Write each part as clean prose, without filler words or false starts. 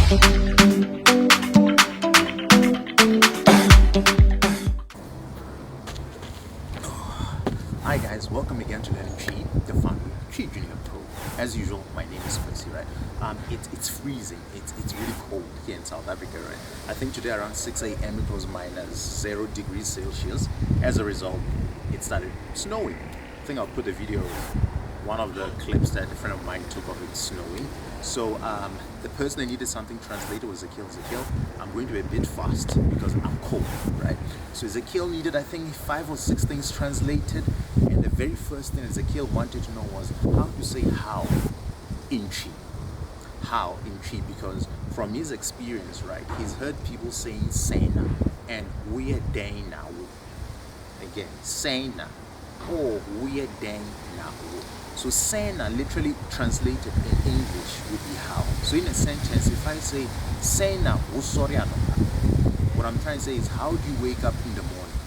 Hi guys, welcome again to Learning Tree, the fun with Tree Junior Pro. As usual, my name is Kɔeɛ, right? It's freezing. It's really cold here in South Africa, right? I think today around 6 a.m. it was minus 0 degrees Celsius. As a result, it started snowing. I think I'll put a video of one of the clips that a friend of mine took of it snowing. So the person that needed something translated was Ezekiel. I'm going to be a bit fast because I'm cold, right? So Ezekiel needed, I think, 5 or 6 things translated. And the very first thing Ezekiel wanted to know was how to say how in Chi. How in Chi, because from his experience, right, he's heard people saying Sena and we're Dana. Again, Sena or we're Dana. So Sena literally translated in English would be how. So in a sentence, if I say Sena usorianopa, what I'm trying to say is how do you wake up in the morning?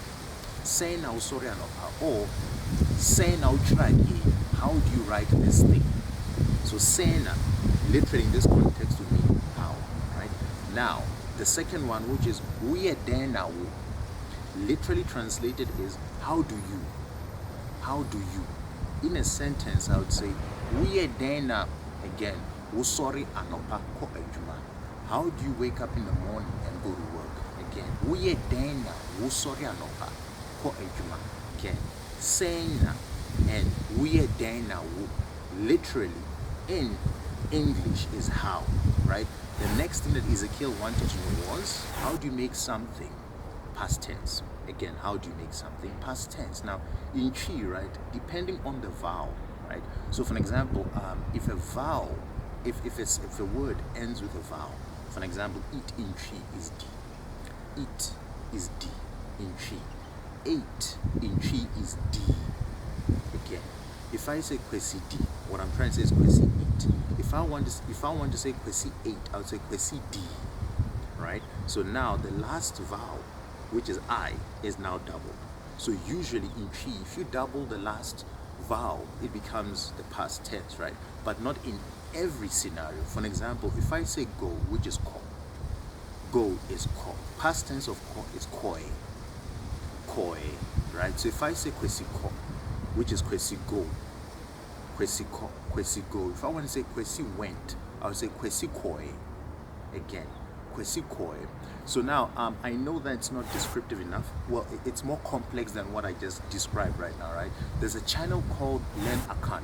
Sena usorianopa, or Sena uchragi, how do you write this thing? So Sena literally in this context would mean how, right? Now the second one, which is uyedena, literally translated is how do you? How do you? In a sentence, I would say, uyedena, again, usori anopa ko ejuma. How do you wake up in the morning and go to work? Again, uyedena, usori anopa ko ejuma. Again, sena and uyedena, literally in English is how, right? The next thing that Ezekiel wanted to know was, how do you make something past tense? Again, how do you make something past tense? Now, in Chi, right, depending on the vowel, right? So, for an example, if a vowel, if a word ends with a vowel, for an example, eat in Chi is D. Eat is D in Chi. Eight in Chi is D. Again, if I say Kwesi D, what I'm trying to say is Kwesi eat. If I want to say Kwesi 8, I would say Kwesi D, right? So now the last vowel, which is I, is now doubled. So usually in Chi, if you double the last vowel, it becomes the past tense, right? But not in every scenario. For an example, if I say go, which is ko, go is ko. Past tense of ko is Kɔeɛ, right? So if I say Kwesi ko, which is Kwesi go, Kwesi ko, Kwesi go. If I want to say Kwesi went, I would say Kwesi Kɔeɛ. Again, Kwesi Kɔeɛ. So now I know that it's not descriptive enough. Well, it's more complex than what I just described right now, right? There's a channel called Learn Akan.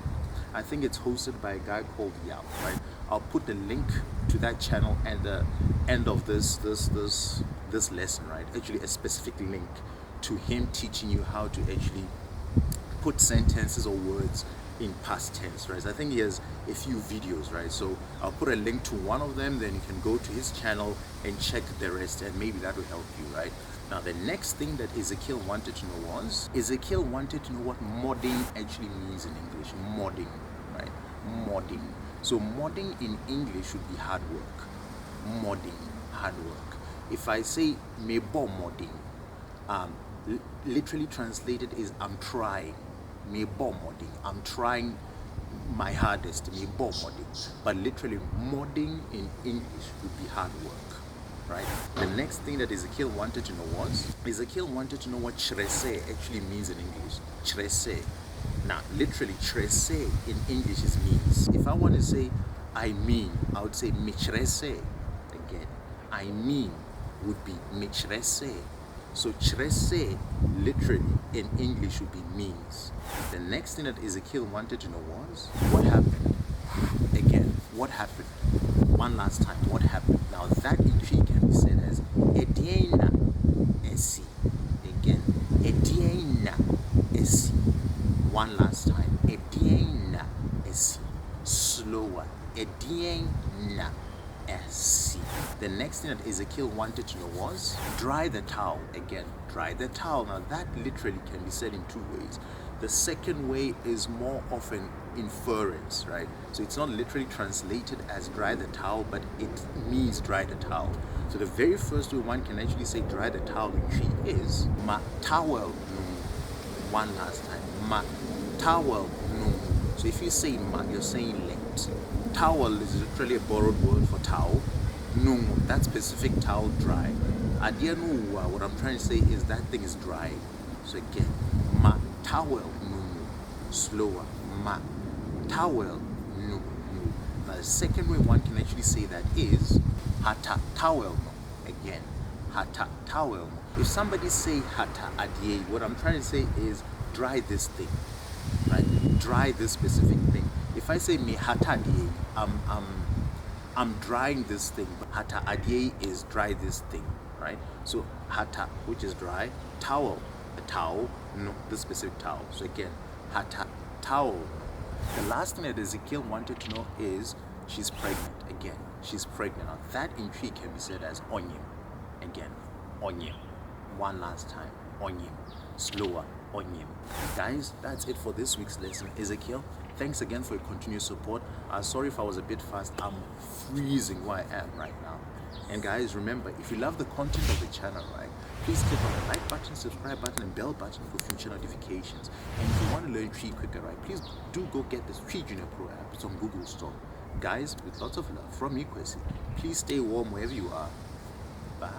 I think it's hosted by a guy called Yao, right? I'll put the link to that channel at the end of this lesson, right? Actually, a specific link to him teaching you how to actually put sentences or words in past tense, right? So I think he has a few videos, right? So I'll put a link to one of them, then you can go to his channel and check the rest, and maybe that will help you, right? Now the next thing that Ezekiel wanted to know was, Ezekiel wanted to know what modding actually means in English. Modding, right? Modding. So modding in English should be hard work. Modding, hard work. If I say mebo modding, literally translated is I'm trying. I'm trying my hardest. But literally modding in English would be hard work, right? The next thing that Ezekiel wanted to know was, Ezekiel wanted to know what Kyerɛ actually means in English. Kyerɛ. Now literally Kyerɛ in English is means. If I want to say I mean, I would say Kyerɛ. Again, I mean would be Kyerɛ. So Kyerɛ literally in English would be means. The next thing that Ezekiel wanted to know was, what happened? Again, what happened? One last time, what happened? Now that in Chi can be said as Ɛdeɛ na asii. Again, Ɛdeɛ na asii. One last time, Ɛdeɛ na asii. Slower, Ɛdeɛ na asii. The next thing that Ezekiel wanted to know was, dry the towel. Again, dry the towel. Now that literally can be said in 2 ways. The second way is more of an inference, right? So it's not literally translated as dry the towel, but it means dry the towel. So the very first way one can actually say dry the towel in Chi is ma towel no. One last time, ma towel no. So if you say ma, you're saying let. Towel is literally a borrowed word for towel. no, that specific towel dry. Ɛdeɛ no, what I'm trying to say is that thing is dry. So again, ma towel no. Slower, ma towel no. Now the second way one can actually say that is hata towel no. Again, hata towel no. If somebody say hata ɛdeɛ, what I'm trying to say is dry this thing, right? Dry this specific thing. If I say me hata ɛdeɛ, I'm drying this thing. But hata ɛdeɛ is dry this thing, right? So hata, which is dry, towel, a towel, no, this specific towel. So again, hata towel. The last thing that Ezekiel wanted to know is she's pregnant. Again, she's pregnant. Now that in Twi can be said as ɔnyim. Again, ɔnyim. One last time, ɔnyim. Slower, ɔnyim. Guys, that's it for this week's lesson. Ezekiel, thanks again for your continued support. Sorry if I was a bit fast. I'm freezing where I am right now. And guys, remember, if you love the content of the channel, right, please click on the like button, subscribe button, and bell button for future notifications. And if you want to learn Twi quicker, right, please do go get this Twi Junior Pro app. It's on Google Store. Guys, with lots of love from me, Kɔeɛ. Please stay warm wherever you are. Bye.